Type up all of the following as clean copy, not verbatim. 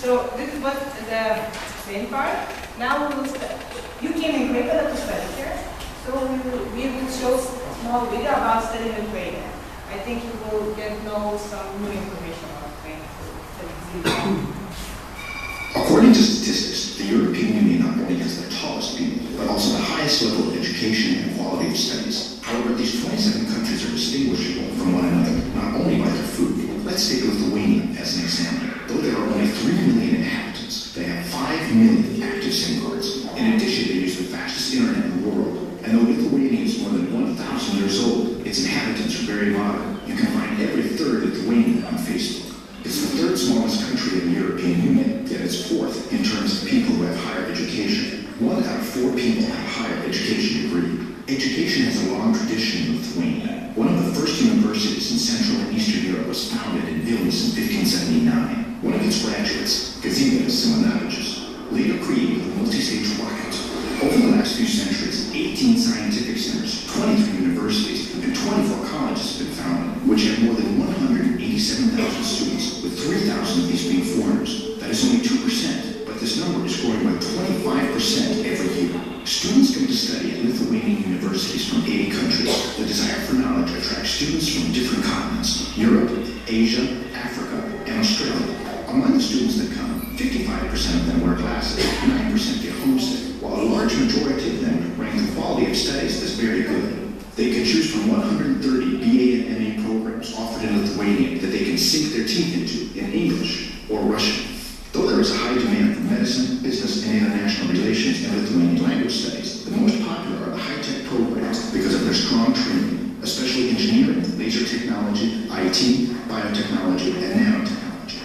So this is what the main part. Now we will start. You came in Klaipēda to study here, so we will show a small video about studying in Lithuania. I think you will get know some new information about Lithuania. According to statistics, the European Union not only has the tallest people, but also the highest level of education and quality of studies. However, these 27 countries are distinguishable from one another, not only by their food. Let's take Lithuania as an example. Though there are only 3 million inhabitants, they have 5 million active SIM cards. In addition, they use the fastest internet in the world. And though Lithuania is more than 1,000 years old, its inhabitants are very modern. You can find every third Lithuanian on Facebook. It's the third smallest country in the European Union, yet it's fourth in terms of people who have higher education. 1 out of 4 people have a higher education degree. Education has a long tradition in Lithuania. One of the first universities in Central and Eastern Europe was founded in Vilnius in 1579. One of its graduates, Kazimieras Simonavičius, later created the multi-stage rocket. Over the last few centuries, 18 scientific centers, 23 universities, and 24 colleges have been founded, which have more than 187,000 students, with 3,000 of these being foreigners. That is only 2%, but this number is growing by 25% every year. Students come to study at Lithuanian universities from 80 countries. The desire for knowledge attracts students from different continents: Europe, Asia, Africa, and Australia. Among the students that come, 55% of them wear glasses, 9% get homesick, while a large majority of them rank the quality of studies as very good. They can choose from 130 BA and MA programs offered in Lithuania that they can sink their teeth into in English or Russian. Though there is a high demand for medicine, business, and international relations and Lithuanian language studies, the most popular are the high-tech programs because of their strong training, especially engineering, laser technology, IT, biotechnology, and nanotechnology.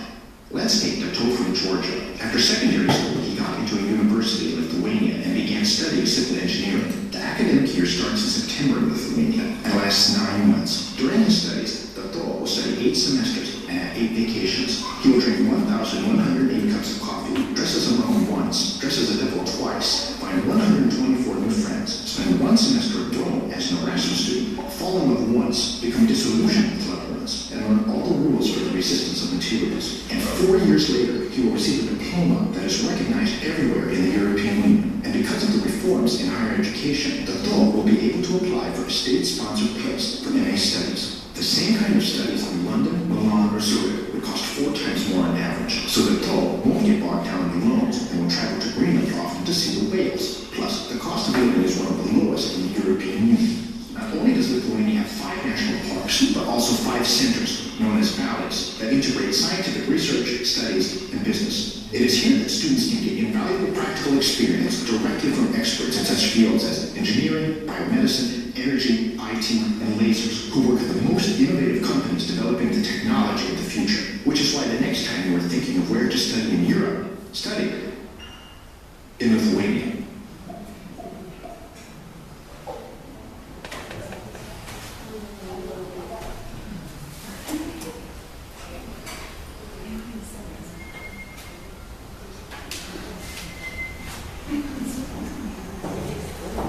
Let's take Tato from Georgia. After secondary school, he got into a university in Lithuania and began studying civil engineering. The academic year starts in September in Lithuania and lasts 9 months. During his studies, Tato will study 8 semesters and have 8 vacations. He will drink 1,108 cups of coffee, dress as a Roman once, dress as a devil twice, find 124 new friends, spend 1 semester abroad as an Erasmus student, fall in love once, become disillusioned with loved ones, and learn all the rules for the resistance of materials. And 4 years later, he will receive a diploma that is recognized everywhere in the European Union. And because of the reforms in higher education, Tato will be able to apply for a state-sponsored place for MA studies. The same kind of studies in London, Milan, or Zurich would cost 4 times more on average, so that Tato won't get bogged down in loans and will travel to Greenland often to see the whales. Plus, the cost of living is one of the lowest in the European Union. Not only does Lithuania have 5 national parks, but also 5 centers, known as valleys, that integrate scientific research, studies, and business. It is here that students can get invaluable practical experience directly from experts in such fields as engineering, biomedicine, energy, IT, and lasers, who work at the most innovative companies developing the technology of the future. Which is why the next time you are thinking of where to study in Europe, study in Lithuania.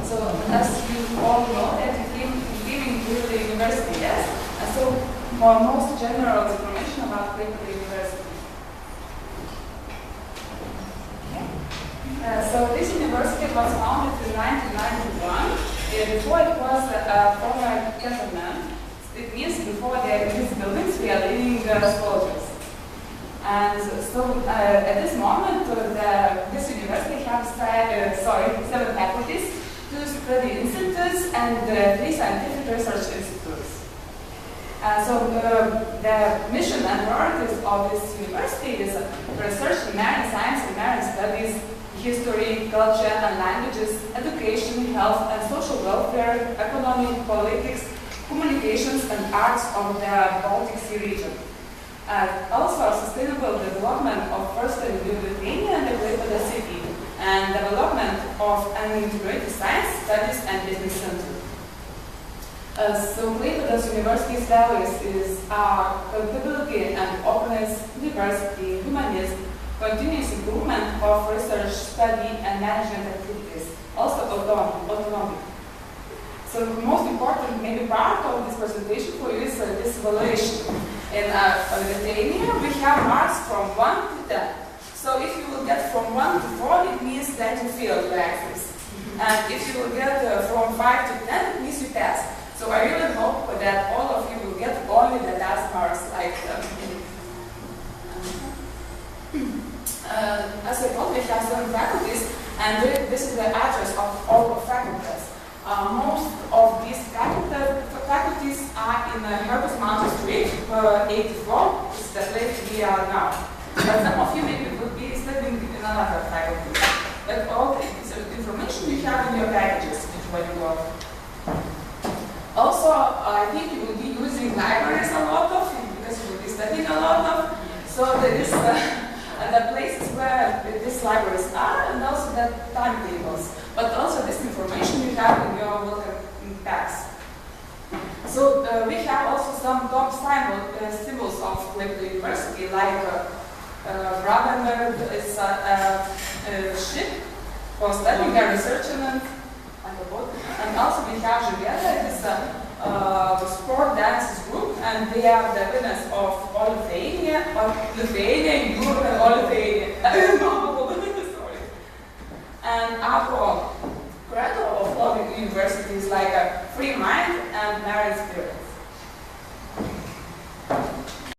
So, as you all know, that you living through the university, yes? And so, for most general information about Klaipēda University. So, this university was founded in 1991. Before it was a former cattleman. It means before these buildings we are living soldiers. And so, at this moment, this university has 7 faculties, 2 study institutes, and 3 scientific research institutes. So the mission and priorities of this university is research in marine science and marine studies, history, culture and languages, education, health and social welfare, economy, politics, communications and arts of the Baltic Sea region. Also sustainable development of first in Lithuania and the Klaipėda city, and development of an integrated science, studies and business center. So Klaipėda's university's values is accountability and openness, diversity, humanism, continuous improvement of research, study and management activities, also autonomy. So the most important maybe part of this presentation for you is this evaluation. In Lithuania we have marks from 1 to 10. So will get from 1 to 4, it means that you failed your exams. And if you will get from 5 to 10, it means you passed. So I really hope that all of you will get only the pass marks. As I told, we have 7 faculties, and this is the address of all the faculties. Most of these faculties are in Herbert Mountain Street, 84, is the place we are now. But some of you maybe would be studying in another faculty. But all the information you have in your packages when you go. Also, I think you will be using libraries a lot of, because you will be studying a lot of. So there is the places where these libraries are, and also the timetables. But also this information you have in your welcome packs. So we have also some top symbols of Klaipėda University, like Bravenberg is a ship for studying and researching and boat. And also we have Žuvėda, it is a sport dances group, and they are the winners of Lithuania, Europe and Lithuania.